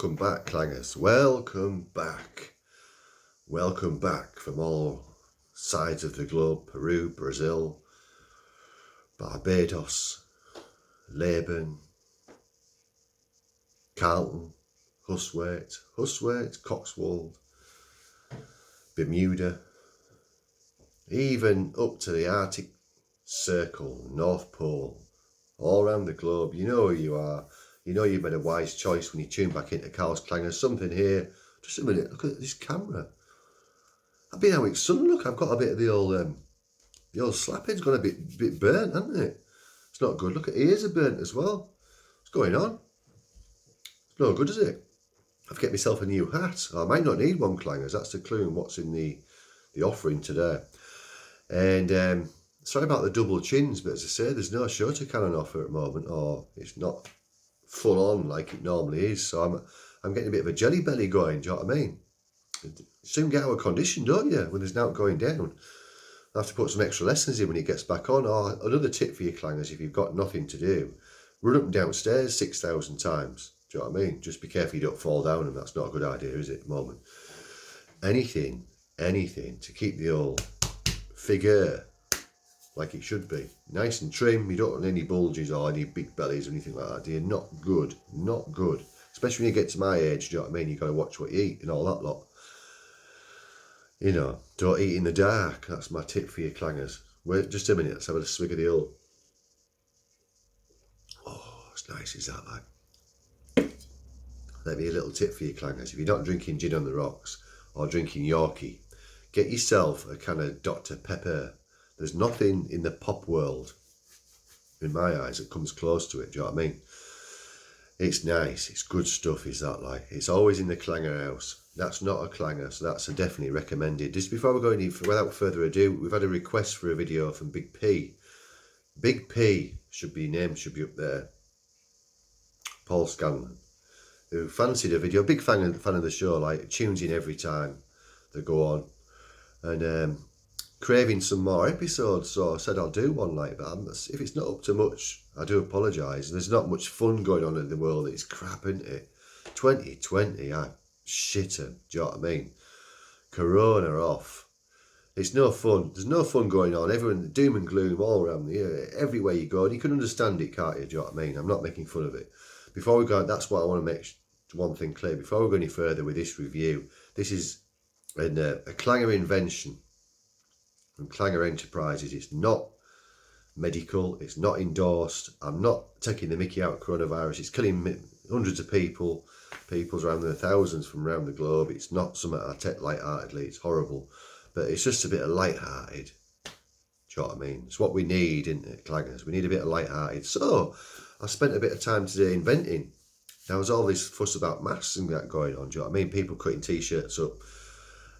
Welcome back, clangers. Welcome back. Welcome back from all sides of the globe. Peru, Brazil, Barbados, Laban, Carlton, Huswaite, Cotswold, Bermuda, even up to the Arctic Circle, North Pole, all around the globe. You know who you are. You know you've made a wise choice when you tune back into Karls Clangers. Something here. Just a minute, look at this camera. I've been out with sun, look, I've got a bit of the old slaphead's gone a bit burnt, hasn't it? It's not good. Look at ears are burnt as well. What's going on? It's no good, is it? I've get myself a new hat. I might not need one, clangers. That's the clue in what's in the offering today. And sorry about the double chins, but as I say, there's no shoulder cannon offer at the moment, or it's not full on like it normally is. So I'm getting a bit of a jelly belly going, do you know what I mean? Soon get out of condition, don't you, when there's an out going down. I have to put some extra lessons in when it gets back on. Or another tip for you clangers, if you've got nothing to do, run up and downstairs 6,000 times. Do you know what I mean? Just be careful you don't fall down, and that's not a good idea, is it, at the moment? Anything to keep the old figure like it should be. Nice and trim. You don't want any bulges or any big bellies or anything like that, do you? Not good. Not good. Especially when you get to my age, do you know what I mean? You've got to watch what you eat and all that lot. You know, don't eat in the dark. That's my tip for you clangers. Wait just a minute, let's have a swig of the old. Oh, it's nice, is that like? Let me a little tip for you clangers. If you're not drinking gin on the rocks or drinking Yorkie, get yourself a kind of Dr. Pepper. There's nothing in the pop world, in my eyes, that comes close to it, do you know what I mean? It's nice, it's good stuff, is that like? It's always in the clanger house. That's not a clanger, so that's a definitely recommended. Just before we go any, without further ado, we've had a request for a video from Big P. Big P should be up there. Paul Scanlon, who fancied a video, big fan of the show, like tunes in every time they go on. And craving some more episodes, so I said I'll do one like that. If it's not up to much, I do apologise. There's not much fun going on in the world. It's crap, isn't it? 2020, I shit 'em, do you know what I mean? Corona off. It's no fun. There's no fun going on. Everyone, doom and gloom all around the year, everywhere you go. And you can understand it, can't you? Do you know what I mean? I'm not making fun of it. Before we go, that's what I want to make one thing clear. Before we go any further with this review, this is a clanger invention from Clanger Enterprises. It's not medical, it's not endorsed. I'm not taking the mickey out of coronavirus. It's killing hundreds of people's around the thousands from around the globe. It's not something I take lightheartedly. It's horrible, but it's just a bit of lighthearted. Do you know what I mean? It's what we need, isn't it, clangers? We need a bit of lighthearted. So I spent a bit of time today inventing. There was all this fuss about masks and that going on. Do you know what I mean? People cutting t-shirts up,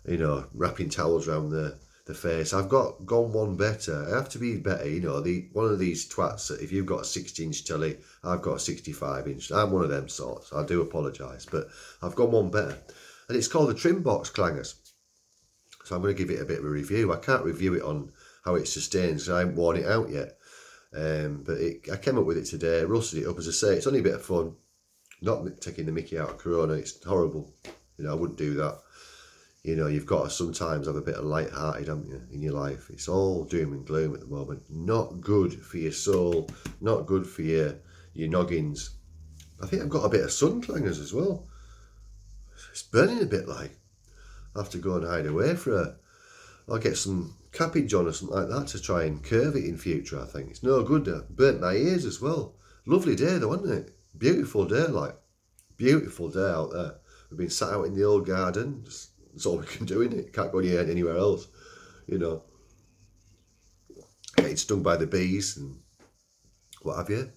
you know, wrapping towels around the face. I've gone one better. I have to be better, you know. One of these twats, if you've got a 60-inch telly, I've got a 65-inch. I'm one of them sorts. I do apologise, but I've gone one better. And it's called the Trim Box Clangers. So I'm going to give it a bit of a review. I can't review it on how it sustains, because I haven't worn it out yet. But I came up with it today, rusted it up. As I say, it's only a bit of fun. Not taking the mickey out of Corona. It's horrible. You know, I wouldn't do that. You know, you've got to sometimes have a bit of light-hearted, haven't you, in your life. It's all doom and gloom at the moment. Not good for your soul. Not good for your noggins. I think I've got a bit of sun clangers as well. It's burning a bit like. I'll have to go and hide away for I'll get some cabbage on or something like that to try and curve it in future, I think. It's no good. Burnt my ears as well. Lovely day though, wasn't it? Beautiful day, like. Beautiful day out there. We've been sat out in the old garden. That's all we can do, innit? Can't go anywhere else, you know. Getting stung by the bees and what have you.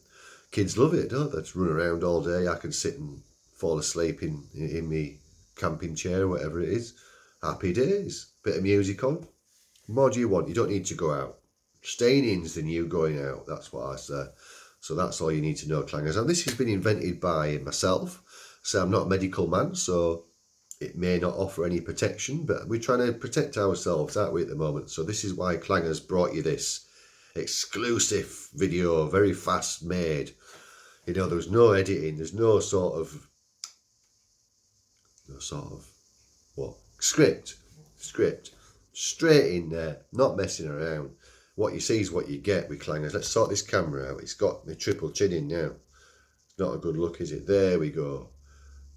Kids love it, don't they? Just run around all day. I can sit and fall asleep in my camping chair or whatever it is. Happy days. Bit of music on. What more do you want? You don't need to go out. Staying in's the new going out. That's what I say. So that's all you need to know, clangers. And this has been invented by myself. So I'm not a medical man, so it may not offer any protection, but we're trying to protect ourselves, aren't we, at the moment? So this is why Clangers brought you this exclusive video, very fast made. You know, there's no editing, there's no sort of sort of, what, script, straight in there, not messing around. What you see is what you get with clangers. Let's sort this camera out. It's got my triple chin in now. It's not a good look, is it? There we go.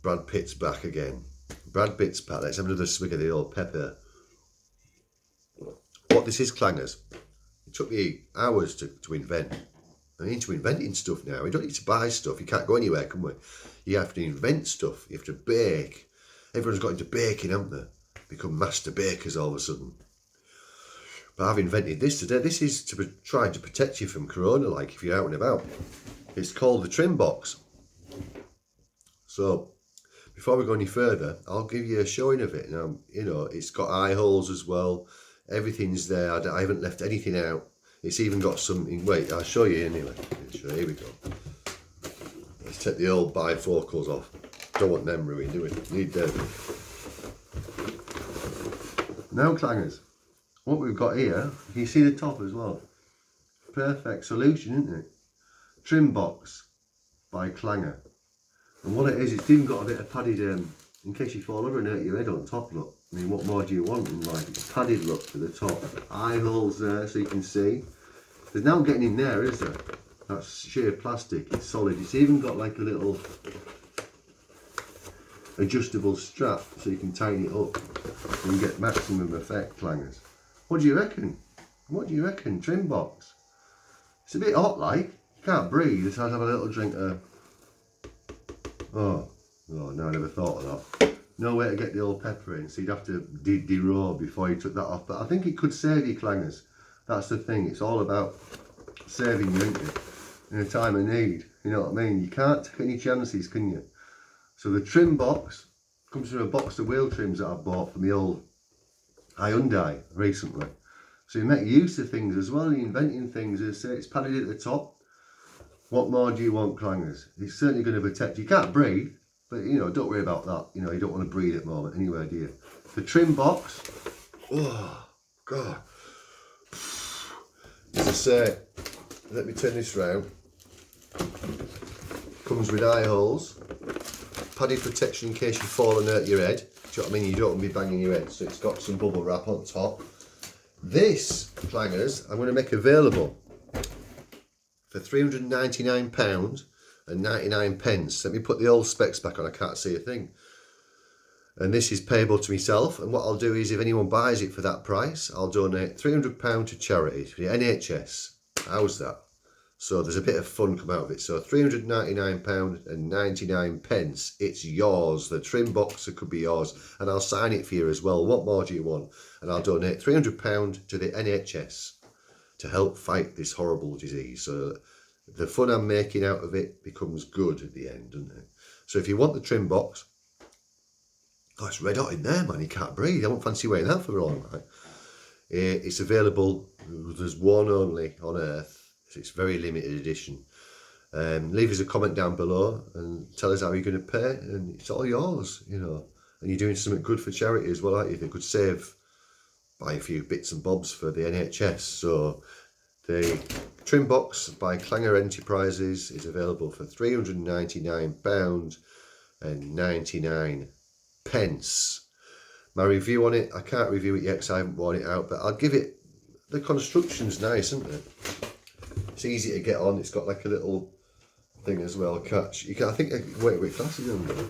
Brad Pitt's back again. Brad Pitt's back. Let's have another swig of the old pepper. What this is, clangers, it took me hours to invent. I'm into inventing stuff now. We don't need to buy stuff. You can't go anywhere, can we? You have to invent stuff. You have to bake. Everyone's got into baking, haven't they? Become master bakers all of a sudden. But I've invented this today. This is to try to protect you from corona, like if you're out and about. It's called the trim box. So before we go any further, I'll give you a showing of it. Now, you know, it's got eye holes as well. Everything's there. I haven't left anything out. It's even got some. Wait, I'll show you anyway. Sure, here we go. Let's take the old bifocals off. Don't want them ruined, do we? Need them. Now, clangers, what we've got here, you see the top as well. Perfect solution, isn't it? Trim box by Clanger. And what it is, it's even got a bit of padded, in case you fall over and hurt your head on top, look. I mean, what more do you want in life? It's padded, look, to the top. Eye holes there, so you can see. There's no getting in there, is there? That's sheer plastic, it's solid. It's even got like a little adjustable strap, so you can tighten it up and get maximum effect, clangers. What do you reckon? What do you reckon? Trim box. It's a bit hot, like. You can't breathe, so I'd have a little drink of... Oh, no, I never thought of that. No way to get the old pepper in, so you'd have to de-roll before you took that off. But I think it could save you, clangers. That's the thing. It's all about saving you, isn't it? In a time of need. You know what I mean? You can't take any chances, can you? So the trim box comes from a box of wheel trims that I bought from the old Hyundai recently. So you make use of things as well. You're inventing things. As I say, it's padded at the top. What more do you want, clangers? It's certainly going to protect you. You can't breathe, but you know, don't worry about that. You know, you don't want to breathe at the moment anyway, do you? The trim box. Oh, God. As I say, let me turn this round. Comes with eye holes. Padded protection in case you fall and hurt your head. Do you know what I mean? You don't want to be banging your head. So it's got some bubble wrap on top. This, clangers, I'm going to make available for £399 and 99 pence. Let me put the old specs back on, I can't see a thing. And this is payable to myself, and what I'll do is if anyone buys it for that price, I'll donate £300 to charity, to the NHS. How's that? So there's a bit of fun come out of it. So £399 and 99 pence, it's yours. The trim box could be yours, and I'll sign it for you as well. What more do you want? And I'll donate £300 to the NHS to help fight this horrible disease. So the fun I'm making out of it becomes good at the end, doesn't it? So if you want the trim box, oh, it's red hot in there, man. You can't breathe. I won't fancy wearing that for long. Right? It's available. There's one only on Earth. It's very limited edition. Leave us a comment down below and tell us how you're going to pay, and it's all yours, you know. And you're doing something good for charity as well, aren't you? They could save by a few bits and bobs for the NHS. So the trim box by Clanger Enterprises is available for £399 and 99 pence. My review on it, I can't review it yet because I haven't worn it out, but I'll give it, the construction's nice, isn't it? It's easy to get on. It's got like a little thing as well, catch. You can, I think, wait, glasses on there.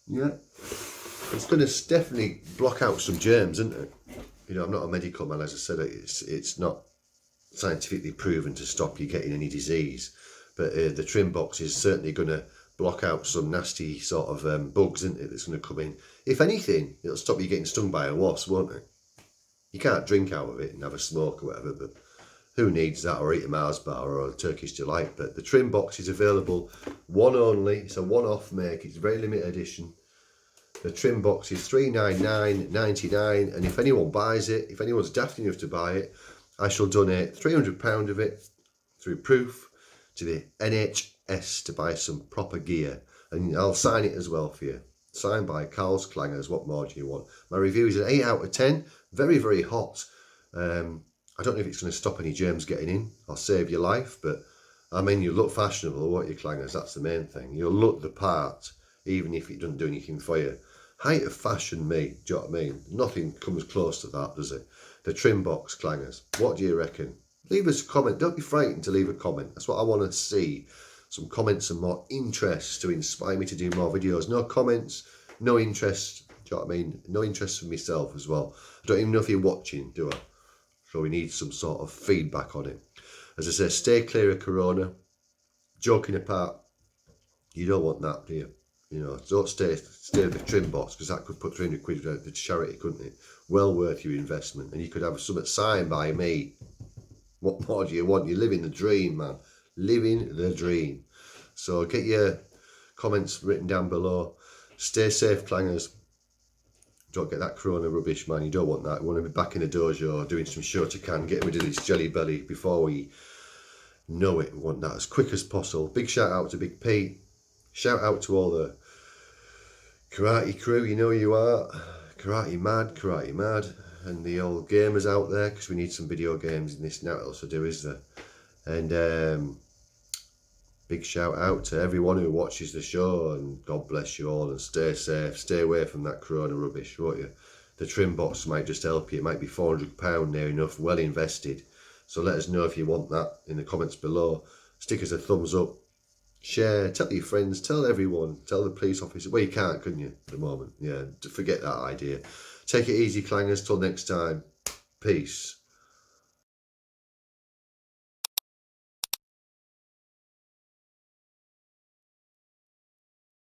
Yeah. It's going to definitely block out some germs, isn't it? You know, I'm not a medical man, as I said, it's not scientifically proven to stop you getting any disease, but the trim box is certainly going to block out some nasty sort of bugs, isn't it, that's going to come in. If anything, it'll stop you getting stung by a wasp, won't it? You can't drink out of it and have a smoke or whatever, but who needs that, or eat a Mars bar or a Turkish delight. But the trim box is available, one only. It's a one-off make. It's a very limited edition. The trim box is £399.99, and if anyone buys it, if anyone's daft enough to buy it, I shall donate £300 of it through proof to the NHS to buy some proper gear, and I'll sign it as well for you. Signed by Karls Clangers. What more do you want? My review is an 8 out of 10. Very, very hot. I don't know if it's going to stop any germs getting in or save your life, but I mean, you look fashionable, won't you, clangers? That's the main thing. You'll look the part, even if it doesn't do anything for you. Height of fashion, me. Do you know what I mean? Nothing comes close to that, does it? The trim box clangers. What do you reckon? Leave us a comment. Don't be frightened to leave a comment. That's what I want to see. Some comments and more interest to inspire me to do more videos. No comments, no interest. Do you know what I mean? No interest from myself as well. I don't even know if you're watching, do I? So we need some sort of feedback on it. As I say, stay clear of Corona. Joking apart, you don't want that, do you? You know, don't stay at the trim box, because that could put 300 quid to charity, couldn't it? Well worth your investment. And you could have something signed by me. What more do you want? You're living the dream, man. Living the dream. So get your comments written down below. Stay safe, clangers. Don't get that corona rubbish, man. You don't want that. You want to be back in the dojo doing some Shotokan, getting rid of this jelly belly before we know it. We want that as quick as possible. Big shout out to Big Pete. Shout out to all the karate crew, you know you are. Karate mad. And the old gamers out there, because we need some video games in this now. Also do, is there? And big shout out to everyone who watches the show, and God bless you all, and stay safe. Stay away from that corona rubbish, won't you? The trim box might just help you. It might be £400 near enough, well invested. So let us know if you want that in the comments below. Stick us a thumbs up. Share, tell your friends, tell everyone, tell the police officer. Well, you can't, couldn't you, at the moment? Yeah, forget that idea. Take it easy, clangers. Till next time. Peace.